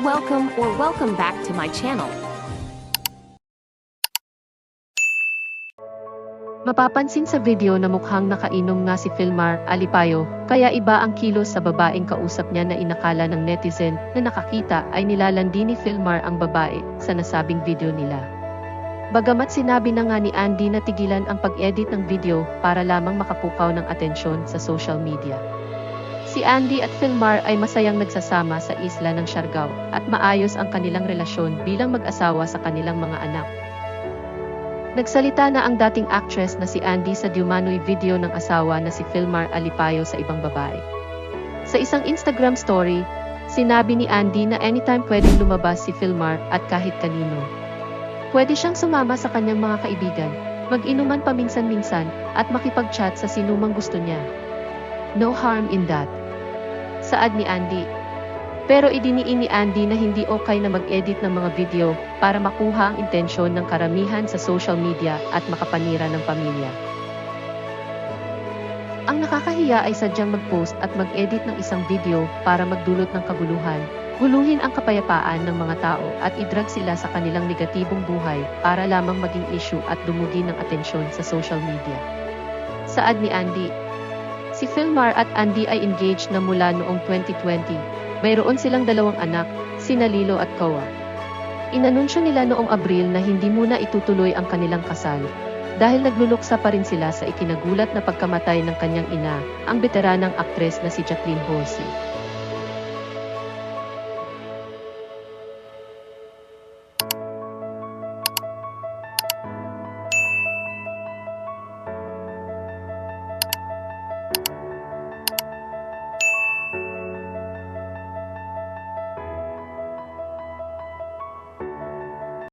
Welcome back to my channel. Mapapansin sa video na mukhang nakainom nga si Filmar Alipayo, kaya iba ang kilos sa babaeng kausap niya na inakala ng netizen na nakakita ay nilalandi ni Filmar ang babae sa nasabing video nila. Bagamat sinabi na nga ni Andy na tigilan ang pag-edit ng video para lamang makapukaw ng atensyon sa social media. Si Andy at Filmar ay masayang nagsasama sa isla ng Siargao at maayos ang kanilang relasyon bilang mag-asawa sa kanilang mga anak. Nagsalita na ang dating actress na si Andy sa diumanoy video ng asawa na si Filmar Alipayo sa ibang babae. Sa isang Instagram story, sinabi ni Andy na anytime pwedeng lumabas si Filmar at kahit kanino. Pwede siyang sumama sa kanyang mga kaibigan, mag-inuman paminsan-minsan, at makipag-chat sa sinumang gusto niya. No harm in that. Saad ni Andy. Pero idiniin ni Andy na hindi okay na mag-edit ng mga video para makuha ang intensyon ng karamihan sa social media at makapanira ng pamilya. Ang nakakahiya ay sadyang mag-post at mag-edit ng isang video para magdulot ng kaguluhan, guluhin ang kapayapaan ng mga tao at i-drag sila sa kanilang negatibong buhay para lamang maging issue at dumugi ng atensyon sa social media. Saad ni Andy. Si Filmar at Andy ay engaged na mula noong 2020. Mayroon silang dalawang anak, sina Lilo at Koa. Inanunsyo nila noong Abril na hindi muna itutuloy ang kanilang kasal, dahil nagluluksa pa rin sila sa ikinagulat na pagkamatay ng kanyang ina, ang veteranang aktres na si Jacqueline Halsey.